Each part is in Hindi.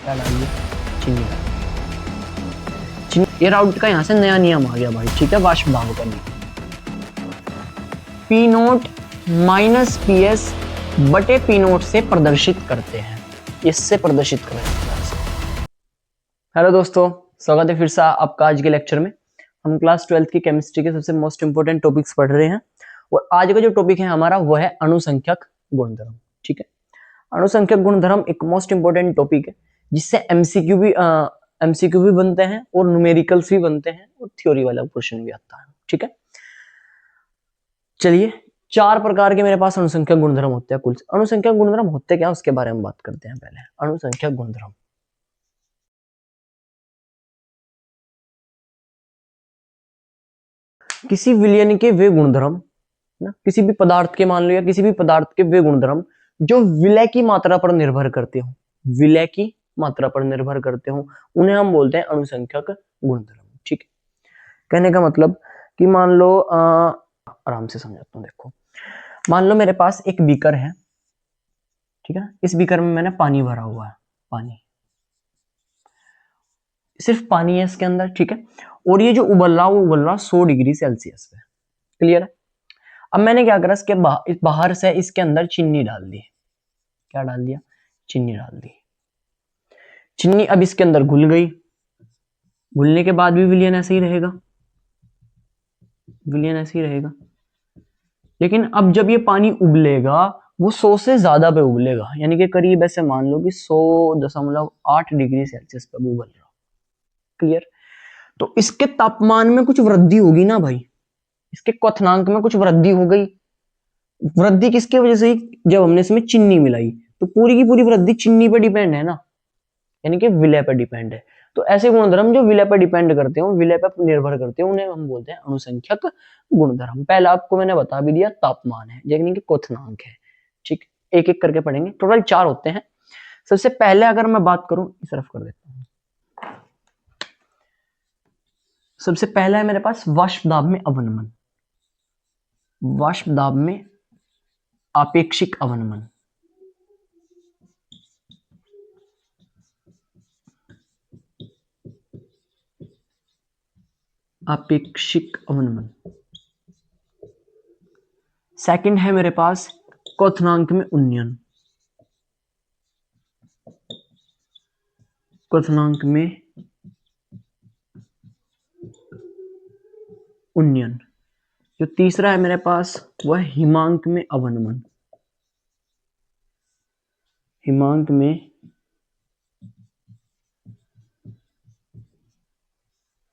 क्या डाल दिया, चीनी डाल दी। ये राउट का यहाँ से नया नियम आ गया भाई, ठीक है, वाष्प दाब का नियम। P note minus P S बटे पी नोट से प्रदर्शित करते हैं, इससे प्रदर्शित कर रहे हैं। हेलो दोस्तों, स्वागत है फिर से आपका आज के लेक्चर में। हम क्लास 12th की केमिस्ट्री के सबसे मोस्ट इंपोर्टेंट टॉपिक्स पढ़ रहे हैं और आज का जो टॉपिक है हमारा वो है अणुसंख्यक गुणधर्म। ठीक है, अणुसंख्यक गुणधर्म एक मोस्ट इंपोर्टेंट टॉपिक है जिससे एमसीक्यू भी बनते हैं और न्यूमेरिकल्स भी बनते हैं और थ्योरी वाला क्वेश्चन भी आता है। ठीक है, चलिए, 4 प्रकार के मेरे पास अणुसंख्यक गुणधर्म होते हैं। कुल अणुसंख्यक गुणधर्म होते क्या, उसके बारे में बात करते हैं। पहले अणुसंख्यक गुणधर्म, किसी विलयन के वे गुणधर्म ना, किसी भी पदार्थ के, मान लो, या किसी भी पदार्थ के वे गुणधर्म जो विलय की मात्रा पर निर्भर करते हो, विलय की मात्रा पर निर्भर करते हो, उन्हें हम बोलते हैं अणुसंख्यक गुणधर्म। ठीक है, कहने का मतलब कि मान लो, आराम से समझाता हूं। देखो, मान लो मेरे पास एक बीकर है, ठीक है, इस बीकर में मैंने पानी भरा हुआ है, पानी, सिर्फ पानी है इसके अंदर। ठीक है, और ये जो उबल रहा, वो उबल रहा 100 डिग्री सेल्सियस पे। क्लियर है। अब मैंने क्या करा, इसके बाहर से इसके अंदर चीनी डाल दी। क्या डाल दिया, चीनी डाल दी। चीनी अब इसके अंदर घुल गई, घुलने के बाद भी विलयन ऐसे ही रहेगा, विलयन ऐसे ही रहेगा। लेकिन अब जब ये पानी उबलेगा, वो 100 से ज्यादा पे उबलेगा, यानी कि करीब ऐसे मान लो कि 100.8 डिग्री सेल्सियस पे उबल रहा। क्लियर। तो इसके तापमान में कुछ वृद्धि होगी ना भाई, इसके क्वथनांक में कुछ वृद्धि हो गई। वृद्धि किसके वजह से, जब हमने इसमें चीनी मिलाई, तो पूरी की पूरी वृद्धि चीनी पे डिपेंड है ना, यानी कि विलय पर डिपेंड है। तो ऐसे गुणधर्म जो विलय पर डिपेंड करते हो, विलय पर निर्भर करते हो, उन्हें हम बोलते हैं अणुसंख्यक गुणधर्म। पहला आपको मैंने बता भी दिया, तापमान है, यानी कि क्वथनांक है। ठीक, एक एक करके पढ़ेंगे, टोटल 4 होते हैं। सबसे पहले अगर मैं बात करूं, इस तरफ कर देता हूं। सबसे पहला है मेरे पास वाष्प दाब में अवनमन, वाष्प दाब में आपेक्षिक अवनमन। आपेक्षिक अवनमन। सेकंड है मेरे पास क्वथनांक में उन्नयन, क्वथनांक में उन्नयन। जो तीसरा है मेरे पास वह हिमांक में अवनमन, हिमांक में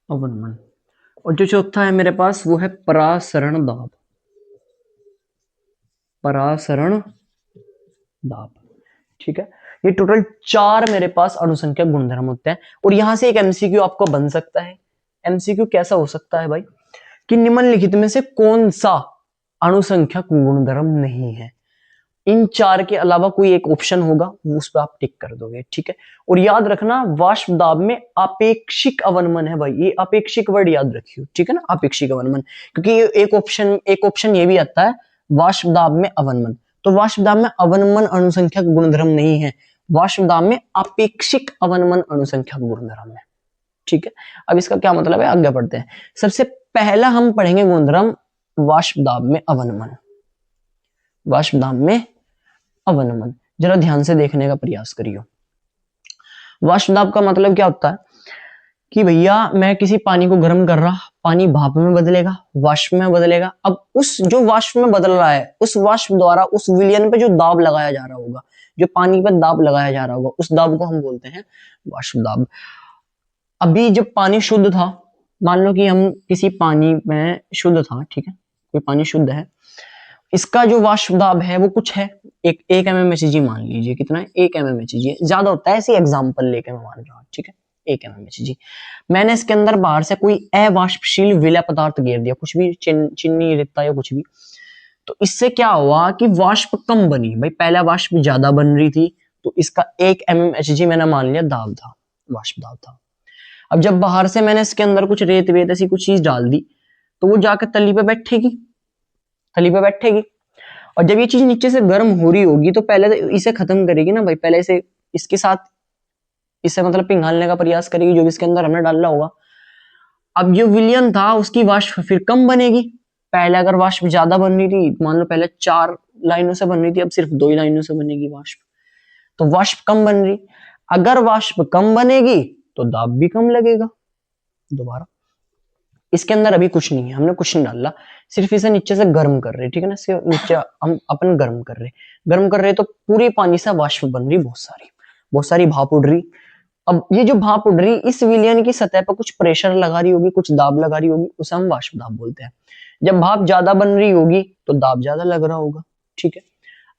अवनमन। और जो चौथा है मेरे पास वो है परासरण दाब, परासरण दाब। ठीक है, ये टोटल 4 मेरे पास अणुसंख्यक गुणधर्म होते हैं। और यहां से एक एमसीक्यू आपको बन सकता है। एमसीक्यू कैसा हो सकता है भाई, कि निम्नलिखित में से कौन सा अणुसंख्यक गुणधर्म नहीं है। इन 4 के अलावा कोई एक ऑप्शन होगा, उस पर आप टिक कर दोगे। ठीक है, और याद रखना वाष्प दाब में आपेक्षिक अवनमन है भाई, ये आपेक्षिक वर्ड याद रखियो। ठीक है ना, आपेक्षिक अवनमन, क्योंकि एक ऑप्शन ये भी आता है वाष्प दाब में अवनमन। तो वाष्प दाब में अवनमन अणुसंख्यक गुणधर्म नहीं है, वाष्प दाब में आपेक्षिक अवनमन अणुसंख्यक गुणधर्म है। ठीक है, अब इसका क्या मतलब है, आगे बढ़ते हैं। सबसे पहला हम पढ़ेंगे गुणधर्म वाष्प दाब में अवनमन, वाष्प दाब में अवनमन। जरा ध्यान से देखने का प्रयास करियो। वाष्प दाब का मतलब क्या होता है कि भैया मैं किसी पानी को गर्म कर रहा, पानी भाप में बदलेगा, वाष्प में बदलेगा। अब उस जो वाष्प में बदल रहा है, उस वाष्प द्वारा उस विलयन पे जो दाब लगाया जा रहा होगा, जो पानी पर दाब लगाया जा रहा होगा, उस दाब को हम बोलते हैं वाष्प दाब। अभी जब पानी शुद्ध था, मान लो कि हम किसी पानी में शुद्ध था, ठीक है, कोई पानी शुद्ध है, इसका जो वाष्प दाब है वो कुछ है, एक mmHg मान लीजिए। कितना है, 1 mmHg, ज्यादा होता है, ऐसे एग्जांपल लेके मैं मान रहा हूँ। ठीक है, 1 mmHg। मैंने इसके अंदर बाहर से कोई अवाष्पशील विलय पदार्थ घेर दिया, कुछ भी, चीनी, रेता या कुछ भी। तो इससे क्या हुआ कि वाष्प कम बनी भाई, पहला वाष्प ज्यादा बन रही थी, तो इसका 1 mmHg मैंने मान लिया दाब था, वाष्प दाब था। अब जब बाहर से मैंने इसके अंदर कुछ रेत वेत ऐसी कुछ चीज डाल दी, तो वो जाकर तली पे बैठेगी, तली पे बैठेगी। और जब ये चीज नीचे से गर्म हो रही होगी, तो पहले तो इसे खत्म करेगी ना भाई, पहले इसे इसके साथ इससे मतलब पिघालने का प्रयास करेगी जो भी इसके अंदर हमने डाला होगा। अब जो विलयन था उसकी वाष्प फिर कम बनेगी। पहले अगर वाष्प ज्यादा बन रही थी, मान लो पहले 4 लाइनों से बन रही थी, अब सिर्फ 2 ही लाइनों से बनेगी वाष्प, तो वाष्प कम बन रही। अगर वाष्प कम बनेगी तो दाब भी कम लगेगा। दोबारा इसके अंदर अभी कुछ नहीं है, हमने कुछ नहीं डाला, सिर्फ इसे नीचे से गर्म कर रहे, ठीक है ना, इसके नीचे हम अपन गर्म कर रहे तो पूरे पानी से वाष्प बन रही, बहुत सारी भाप उड़ रही। अब ये जो भाप उड़ रही इस विलयन की सतह पर कुछ प्रेशर लगा रही होगी, कुछ दाब लगा रही होगी, उसे हम वाष्प दाब बोलते हैं। जब भाप ज्यादा बन रही होगी तो दाब ज्यादा लग रहा होगा, ठीक है।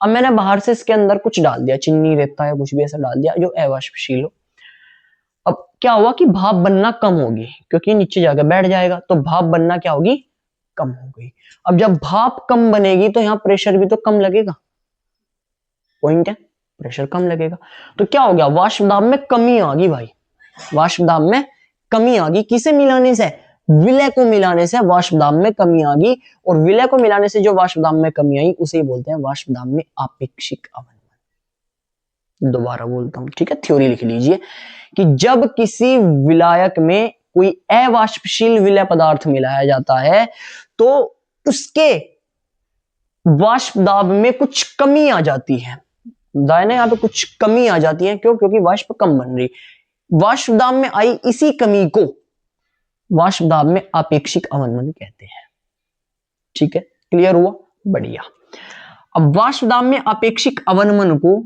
अब मैंने बाहर से इसके अंदर कुछ डाल दिया, चीनी, रेता या कुछ भी ऐसा डाल दिया जो अवाष्पशील हो। अब क्या हुआ कि भाप बनना कम होगी, क्योंकि नीचे जाकर बैठ जाएगा, तो भाप बनना क्या होगी, कम हो गई। अब जब भाप कम बनेगी तो यहाँ प्रेशर भी तो कम लगेगा, पॉइंट है, प्रेशर कम लगेगा। तो क्या हो गया, वाष्प दाब में कमी आ गई भाई, वाष्प दाब में कमी आ गई। किसे मिलाने से, विलय को मिलाने से वाष्प दाब में कमी आ गई, और विलय को मिलाने से जो वाष्प दाब में कमी आई उसे ही बोलते हैं वाष्प दाब में आपेक्षिक अवनमन। दोबारा बोलता हूं, ठीक है, थ्योरी लिख लीजिए कि जब किसी विलायक में कोई अवाष्पशील विलय पदार्थ मिलाया जाता है तो उसके वाष्प दाब में कुछ कमी आ जाती है, दायने यहां पे कुछ कमी आ जाती है, क्यों, क्योंकि वाष्प कम बन रही। वाष्प दाब में आई इसी कमी को वाष्प दाब में आपेक्षिक अवनमन कहते हैं, ठीक है, क्लियर हुआ, बढ़िया। अब वाष्प दाब में आपेक्षिक अवनमन को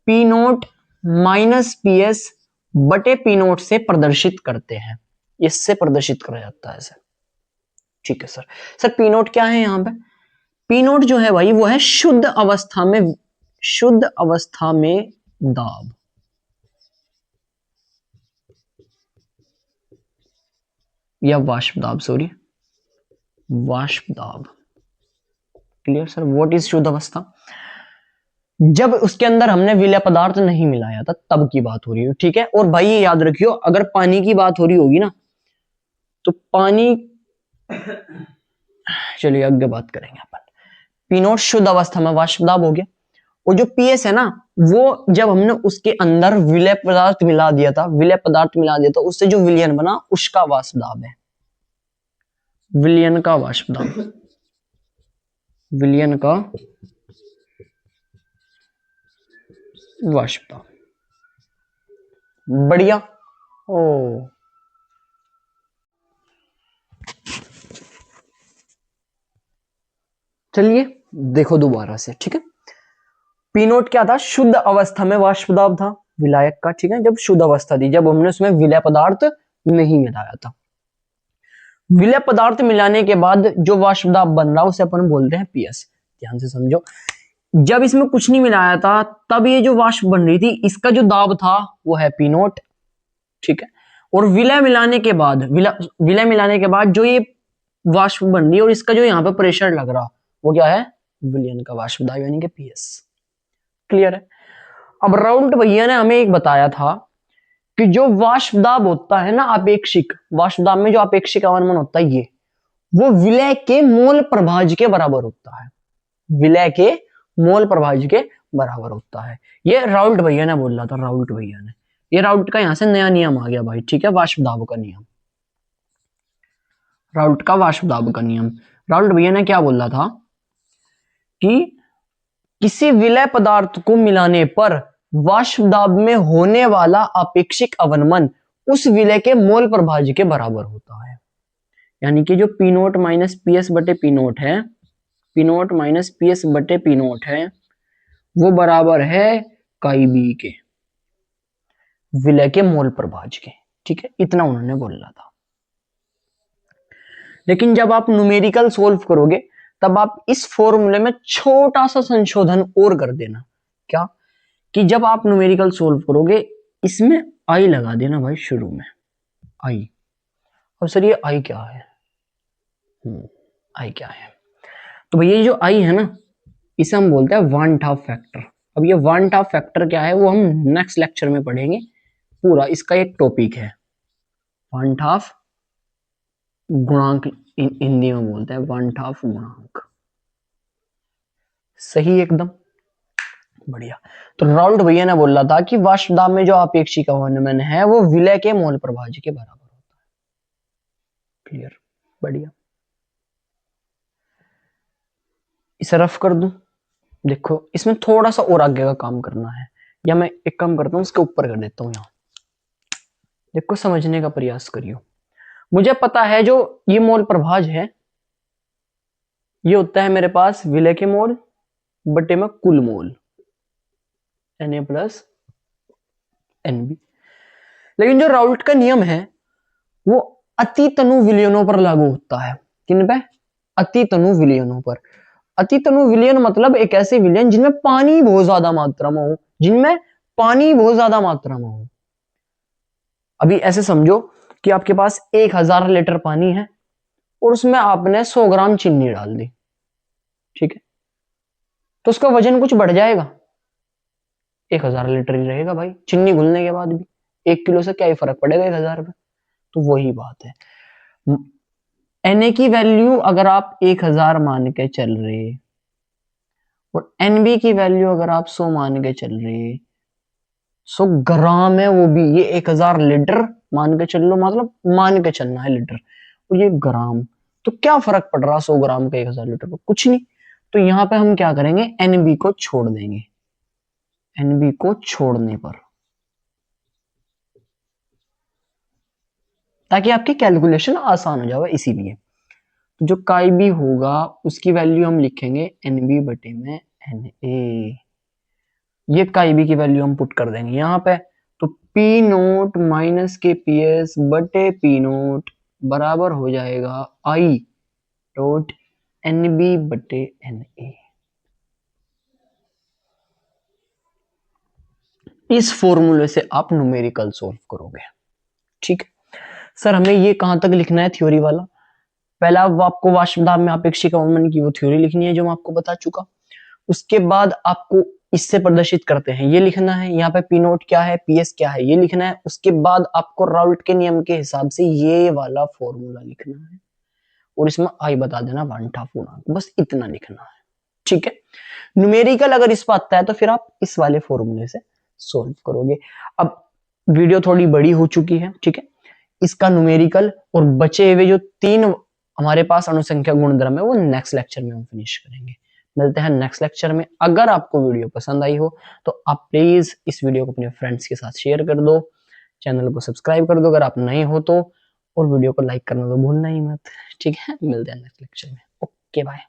P note minus P S बटे पी नोट से प्रदर्शित करते हैं, इससे प्रदर्शित करा जाता है सर, ठीक है सर पी नोट क्या है यहां पे, पी नोट जो है भाई वो है शुद्ध अवस्था में दाब, या वाष्प दाब, सॉरी वाष्प दाब, क्लियर सर। व्हाट इज शुद्ध अवस्था, जब उसके अंदर हमने विलय पदार्थ नहीं मिलाया था तब की बात हो रही है, ठीक है। और भाई ये याद रखियो, अगर पानी की बात हो रही होगी ना तो पानी, चलिए आगे बात करेंगे अपन। पी नोट शुद्ध अवस्था में वाष्प दाब हो गया, और जो पीएस है ना वो जब हमने उसके अंदर विलय पदार्थ मिला दिया था, उससे जो विलयन बना उसका वाष्प दाब है, विलयन का वाष्प दाब, विलयन का वाष्प दाब, बढ़िया। ओ चलिए देखो दोबारा से, ठीक है। पी नोट क्या था, शुद्ध अवस्था में वाष्प दाब था विलायक का, ठीक है, जब शुद्ध अवस्था थी, जब हमने उसमें विलय पदार्थ नहीं मिलाया था। विलय पदार्थ मिलाने के बाद जो वाष्प दाब बन रहा उसे अपन बोलते हैं पीएस। ध्यान से समझो, जब इसमें कुछ नहीं मिलाया था तब ये जो वाष्प बन रही थी इसका जो दाब था वो है पी नोट, ठीक है। और विलय मिलाने के बाद विलय मिलाने के बाद जो ये वाष्प बन रही है और इसका जो यहाँ पे प्रेशर लग रहा वो क्या है, विलयन का वाष्प दाब यानी कि पीएस, क्लियर है। अब राउंड भैया ने हमें एक बताया था कि जो वाष्प दाब होता है ना अपेक्षिक, वाष्प दाब में जो अपेक्षिक अवनमन होता है ये, वो विलय के मोल प्रभाज के बराबर होता है, विलय के मोल प्रभाज के बराबर होता है। ये राउल्ट भैया ने बोला था, राउल्ट भैया ने, ये राउल्ट का यहां से नया नियम आ गया भाई, ठीक है, वाष्प दाब का नियम, राउल्ट का वाष्प दाब का नियम। राउल्ट भैया ने क्या बोला था कि किसी विलय पदार्थ को मिलाने पर वाष्प दाब में होने वाला अपेक्षिक अवनमन उस विलय के मोल प्रभाज के बराबर होता है, यानी कि जो P note minus P S बटे पी नोट है, P note minus P S बटे पी नोट है, वो बराबर है काई बी के, विलय के मोल प्रभाज के, ठीक है, इतना उन्होंने बोला था। लेकिन जब आप न्यूमेरिकल सोल्व करोगे तब आप इस फॉर्मूले में छोटा सा संशोधन और कर देना, क्या, कि जब आप न्यूमेरिकल सोल्व करोगे इसमें आई लगा देना भाई शुरू में, आई। अब सर ये आई क्या है, आई क्या है, तो भैया ये जो आई है ना इसे हम बोलते हैं वन हाफ फैक्टर। अब ये वन हाफ फैक्टर क्या है वो हम नेक्स्ट लेक्चर में पढ़ेंगे, पूरा इसका एक टॉपिक है, वन हाफ गुणांक, हिंदी में बोलते हैं वन हाफ गुणांक, सही एकदम, बढ़िया। तो राउल्ट भैया ने बोला था कि वाष्प दाब में जो आपेक्षिक अवनमन है वो विलय के मोल प्रभाज्य के बराबर होता है। क्लियर, बढ़िया। इसे रफ कर दूं, देखो इसमें थोड़ा सा और आगे का काम करना है, या मैं एक काम करता हूं इसके ऊपर कर देता हूं यहां। देखो समझने का प्रयास करियो। मुझे पता है जो ये मोल प्रभाज है ये होता है मेरे पास विलय के मोल बटे में कुल मोल Na प्लस Nb। लेकिन जो राउल्ट का नियम है वो अति तनु विलयनों पर लागू होता है। किन पे? अति तनु विलयनों पर। अति तनु विलयन मतलब एक ऐसे विलयन जिनमें पानी बहुत ज्यादा मात्रा में हो, जिनमें पानी बहुत ज्यादा मात्रा में हो। अभी ऐसे समझो कि आपके पास 1000 लीटर पानी है और उसमें आपने 100 ग्राम चीनी डाल दी, ठीक है, तो उसका वजन कुछ बढ़ जाएगा? 1000 लीटर ही रहेगा भाई, चीनी घुलने के बाद भी 1 किलो से क्या ही फर्क पड़ेगा 1000 पे। तो वही बात है, Na की वैल्यू अगर आप 1000 मान के चल रहे और Nb की वैल्यू अगर आप 100 मान के चल रहे, 100 ग्राम है वो भी, ये 1000 लीटर मान के चल लो, मतलब मान के चलना है लीटर, और ये ग्राम, तो क्या फर्क पड़ रहा 100 ग्राम का 1000 लीटर पर? कुछ नहीं। तो यहां पे हम क्या करेंगे, Nb को छोड़ देंगे, Nb को छोड़ने पर, ताकि आपकी कैलकुलेशन आसान हो जाए, इसीलिए। तो जो काई भी होगा उसकी वैल्यू हम लिखेंगे Nb बटे में Na। ये काई बी की वैल्यू हम पुट कर देंगे यहाँ पे, तो पी नोट माइनस के पी एस बटे पी नोट बराबर हो जाएगा आई डॉट एन बी बटे एन ए। इस फॉर्मूले से आप न्यूमेरिकल सॉल्व करोगे, ठीक है। सर हमें ये कहां तक लिखना है थ्योरी वाला? पहला आपको वाष्प दाब में आपेक्षिक अवमंदन की वो थ्योरी लिखनी है जो मैं आपको बता चुका। उसके बाद आपको इससे प्रदर्शित करते हैं ये लिखना है, यहाँ पे पी नोट क्या है, पीएस क्या है ये लिखना है। उसके बाद आपको राउल्ट के नियम के हिसाब से ये वाला फॉर्मूला लिखना है और इसमें आई बता देना वांठा पूर्णांक, बस इतना लिखना है, ठीक है। न्यूमेरिकल अगर इस पर आता है तो फिर आप इस वाले फॉर्मूले से सोल्व करोगे। अब वीडियो थोड़ी बड़ी हो चुकी है, ठीक है, इसका न्यूमेरिकल और बचे हुए जो 3 हमारे पास अनुसंख्या गुणधर्म है वो नेक्स्ट लेक्चर में हम फिनिश करेंगे। मिलते हैं नेक्स्ट लेक्चर में। अगर आपको वीडियो पसंद आई हो तो आप प्लीज इस वीडियो को अपने फ्रेंड्स के साथ शेयर कर दो, चैनल को सब्सक्राइब कर दो अगर आप नए हो तो, और वीडियो को लाइक करना तो भूलना ही मत, ठीक है। मिलते हैं नेक्स्ट लेक्चर में, ओके बाय।